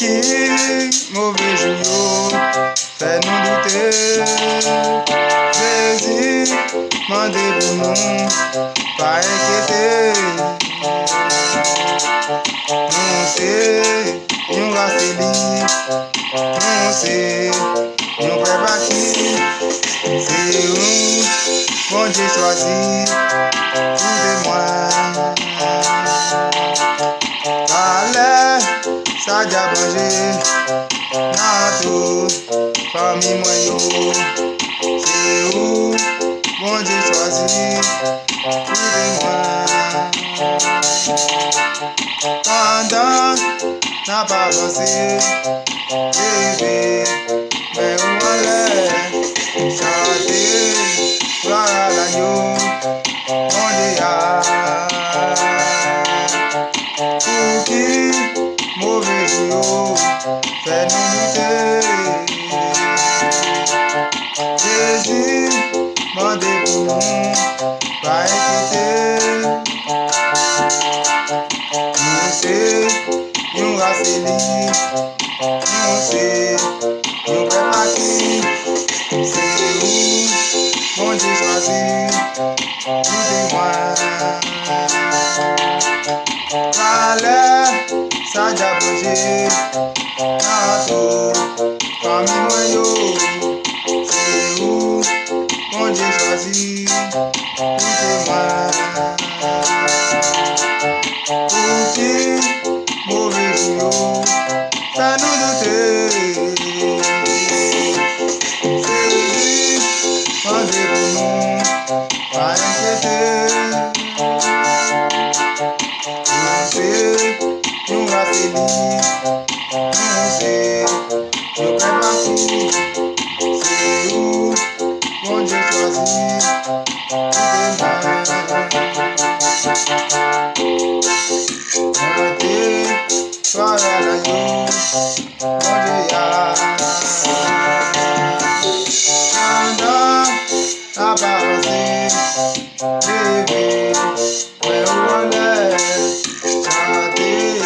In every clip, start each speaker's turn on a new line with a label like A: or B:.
A: qui mauvais jour fait nous douter. Jésus, mandez pour nous, pas inquiéter. Nous c'est, nous raceli, nous c'est, nous prépartis. C'est nous, bon Dieu choisi, tout de moi. Allez, ça déjà mangé, n'a tout, famille moi yo. C'est où, bon Dieu choisi, tout de moi. Pendant, n'a pas avancé, bébé, mais où on est, chanter, gloire à l'agneau, mon Dieu. Pour qui, mauvais jour, fait nous douter. Jésus, mandez pour nous, pas inquiéter. Nous c'est, nous raceli, nous c'est, nous prépartis. C'est où, mon Dieu choisi, tout de moi. Allez, ça déjà bougé, tantôt, famille moi yo. C'est où, mon Dieu choisi, tout de moi. Pour qui, mauvais jour, fait nous douter. Jésus, mandez pour nous, pas inquiéter. Nous c'est, nous raceli, nous c'est, nous prépartis. C'est où, mon Dieu choisi, tout de moi. Montez, soir à l'agneau, mon Dieu. Pendant la barasse, bébé, mais où on est, chanter,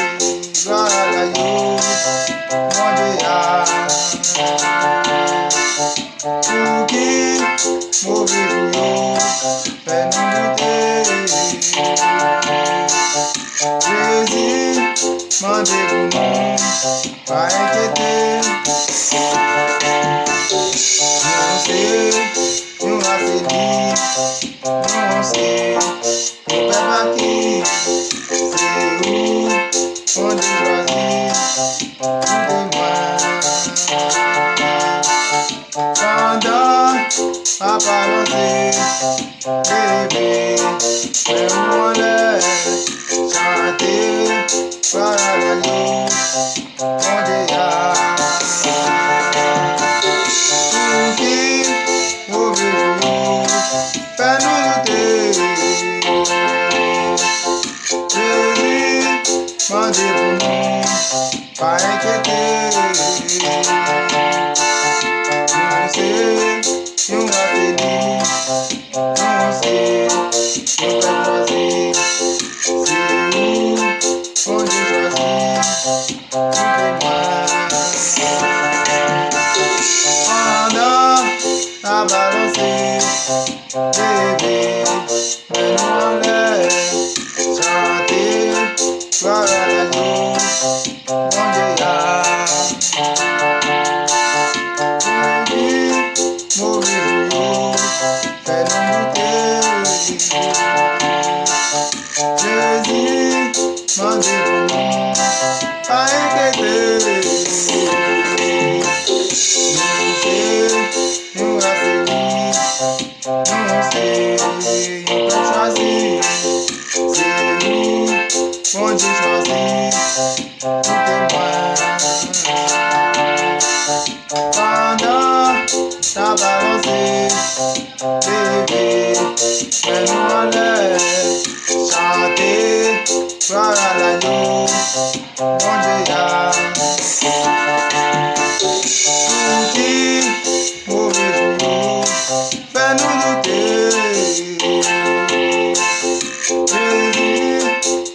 A: gloire à l'agneau, mon Dieu. Pour qui, mauvais jour, fait nous douter. Jésus, mandez pour nous, pas inquiéter. Nous c'est, nous raceli, nous c'est, nous prépartis. C'est où, mon Dieu choisi, tout de moi. Pendant la parenté, bébé, mais où on est, chanter, gloire à l'agneau, mon Dieu. Pour qui, mauvais jour, fait nous douter. Jésus, mandez pour nous, pas inquiéter. Nous c'est, nous raceli, nous c'est, nous prépartis. C'est où, mon Dieu choisi, tout de moi. Pendant la balance, bébé, mais nous on est, chanter, gloire à l'agneau, mon Dieu. Mauvais jour, fait nous douter. Jésus, mandez pour nous, pas inquiéter. Nous c'est, nous raceli, nous c'est, nous peut choisir. C'est nous, mon Dieu choisi, tout de moi. Pendant la balance, bébé, mais nous on est, chanter, gloire à l'agneau, mon Dieu. Pour qui, mauvais jour, fait nous douter. Jésus,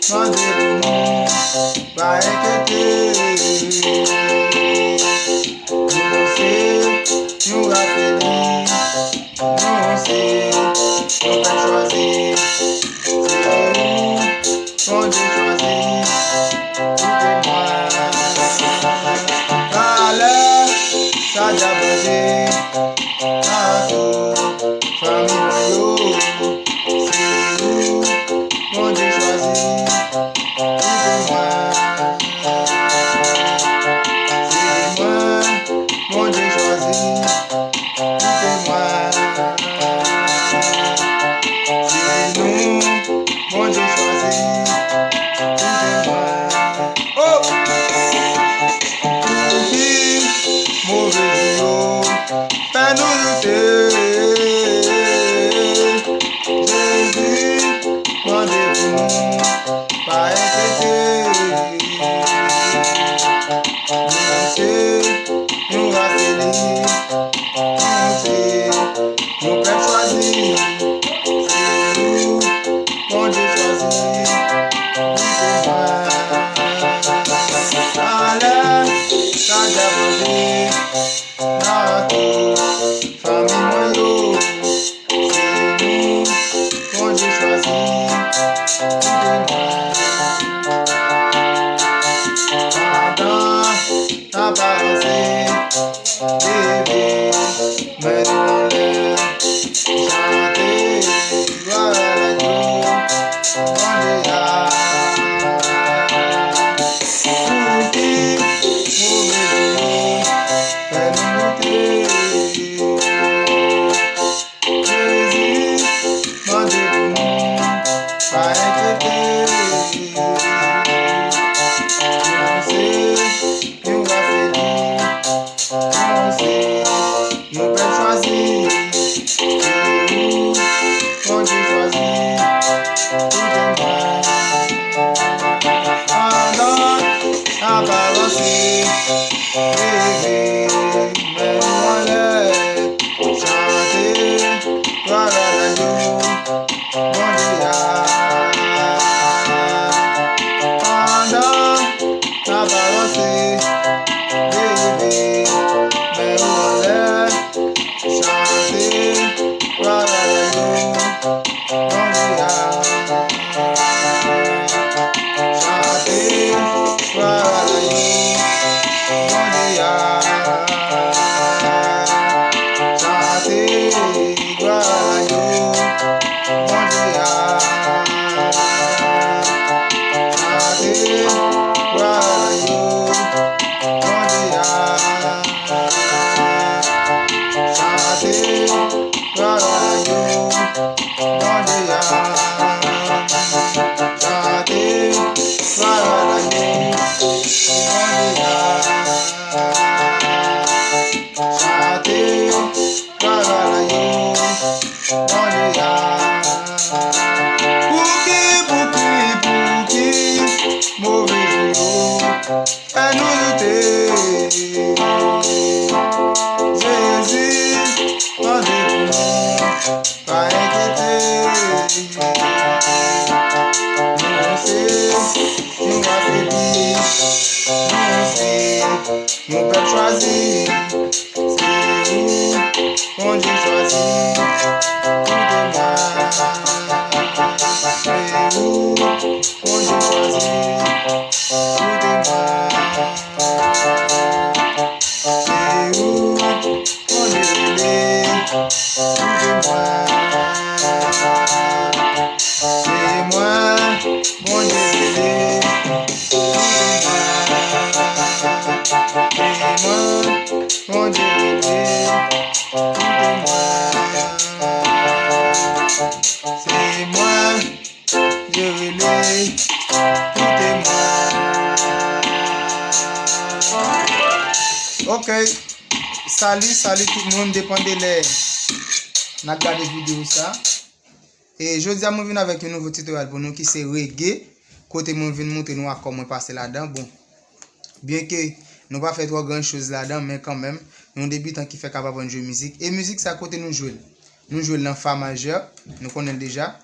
A: mandez pour nous, pas inquiéter. nous peut choisir. C'est où qu'on Dieu choisit. Écoutez-moi. Allez, ça diabosé. Tato, famille maillot. C'est où qu'on Dieu choisit. Écoutez-moi. C'est moi, mon Dieu choisi. Écoutez-moi. C'est nous, mon Dieu choisi. Écoutez-moi. Oh! Qui, mauvais jour, fais-nous lutter. Jésus, rendez-vous, pas inquiéter. Nous raffinés, nous peut choisir. C'est nous, mon Dieu choisit. Écoutez-moi. Allez, ça diabosé. Nato, famille moyo. C'est nous, mon Dieu choisit. Écoutez-moi. Pendant ta pensée, bébé, mets-nous en l'air, chanter, gloire à l'agneau, on est là. Pour qui, mauvais jour, fais-nous lutter. Jésus, rendez-vous, pas inquiéter. Nous va finir, nous peut choisir. C'est où qu'on Dieu choisit. Écoutez-moi. Pendant à balancer, bébé, mets-nous en l'air, chanter, gloire à l'agneau, mon Dieu. Pendant à balancer, bébé, mets-nous en l'air, chanter, gloire à l'agneau, mon Dieu. Chanter, gloire à l'agneau, mon Dieu. Chanter, gloire à l'agneau, mon Dieu. Chanter, gloire à l'agneau, mon Dieu. Chanter, gloire à l'agneau, mon Dieu. Chanter, gloire à l'agneau, mon Dieu. Chanter, gloire à l'agneau, mon Dieu. Pour qui, mauvais jour, fais-nous lutter. Jésus, rendez-vous, pas inquiéter. Nous c'est, nous affaiblis, nous c'est, nous peut choisir. C'est où qu'on Dieu choisit. Écoutez-moi. C'est où qu'on Dieu choisit. Écoutez-moi. C'est où qu'on Dieu voulait. Écoutez-moi. C'est moi, mon Dieu voulait. Écoutez-moi. C'est moi, mon Dieu voulait. Écoutez-moi. C'est moi, je voulais. Écoutez-moi. Ok. Salut tout le monde, dépend de l'air. On a regardé cette vidéo ça. Et je dis à moi venir avec un nouveau tutoriel pour nous qui c'est reggae. Côté moi venir montrer nous comment passer là-dedans. Bon. Bien que nous pas fait trop grand chose là-dedans, mais quand même, nous débutant qui fait capable de jouer musique. Et musique c'est à côté nous jouer. Nous jouons dans Fa majeur, nous connaissons déjà.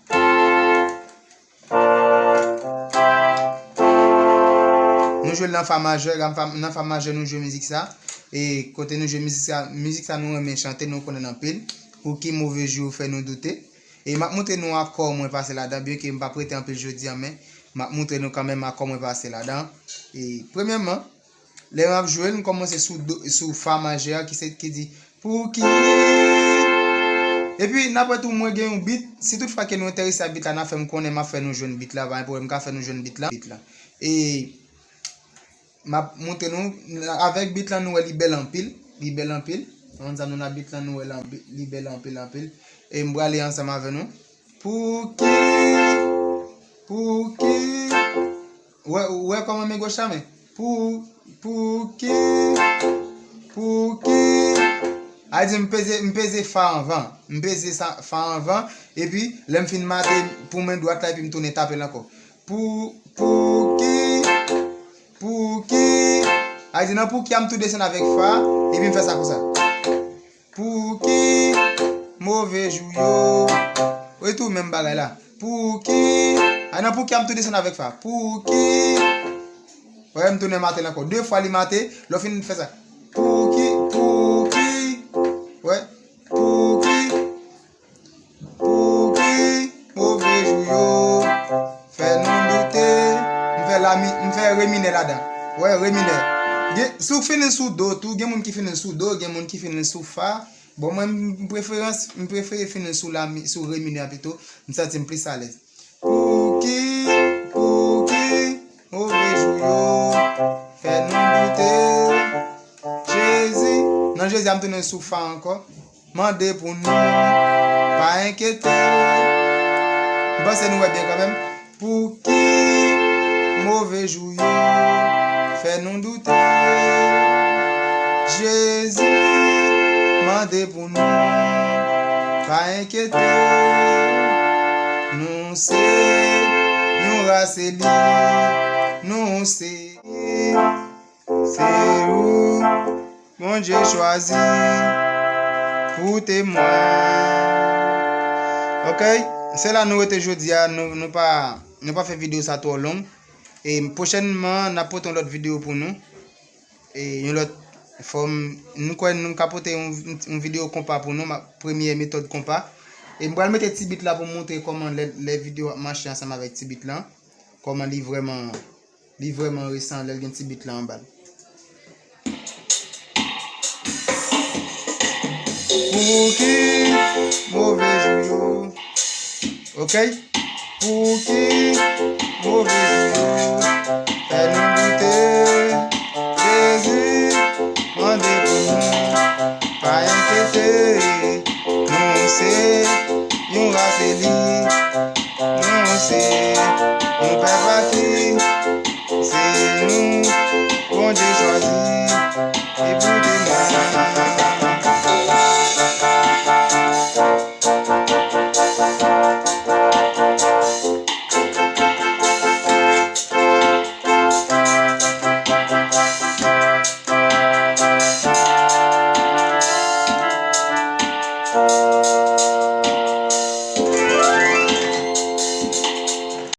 A: Nous jouons dans Fa majeur, dans Fa majeur nous jouons musique ça. Et côté nous jouons musique ça nous remet chanter, nous connaissons en pile. Pour qui mauvais jour fait nous douter. Et m'a montré nous accord moi passer là-dedans bien que m'pas prêter un peu jeudi mais m'a montré nous quand même accord moi passer là-dedans. Et premièrement, les m'a jouer nous commencer sous fa majeur qui dit pour qui. Et puis n'après tout moi gagne un beat, si toutefois que nous intéresse à beat là, n'a fait me connaître m'a fait nous jeune beat là, pas un problème qu'a fait nous jeune beat là. Et m'a montré nous avec beat là nous libelle en pile. On a nous beat là nous libelle en pile. Et m'bra aller ensemble avec nous. Pour qui ouais comment me gauche mais pour qui a dit me peser fa en vent et puis l'aime fin mater pour main droite là et puis me tourner taper encore pour qui a dit non pour qui am tout descendre avec fa et puis me faire ça comme ça pour qui mauvais jour et tout même bagarre là pour qui a non pour qui am tout descendre avec fa pour qui ouais me tourner mater encore deux fois le mater le fin faire ça pour qui ouais pour qui mauvais jour fait nous douter me fait reminer là-dedans ouais reminer sous finir sous do tout gen moun qui finir sous do gen moun qui finir sous fa bon moi me préfère finir sous reminer plutôt me sentir plus à l'aise pour qui mauvais jour fait nous douter Jésus non Jésus am tourner sous fa encore mandé pour nous pas inquiéter bon c'est nous bien quand même pour qui mauvais jour fait nous douter Jésus mandé pour nous pas inquiéter nous c'est nous rasseli nous c'est où mon Dieu choisi pour témoin. OK, c'est là nous était jeudi nous pas fait vidéo ça trop long et prochainement n'a porter l'autre vidéo pour nous et une autre forme nous capoter une vidéo compas pour nous ma première méthode compas et moi mettre petit bit là pour montrer comment les vidéos marchent ensemble avec petit bit là comment li vraiment récent les petit bit là en bas. Pour qui mauvais jour, OK? Pour qui mauvais jour, fait nous douter, Jésus, mandez pour nous, pas inquiéter, nous c'est, nous rasseli, nous c'est, nous père qui, c'est nous, bon Dieu choisi.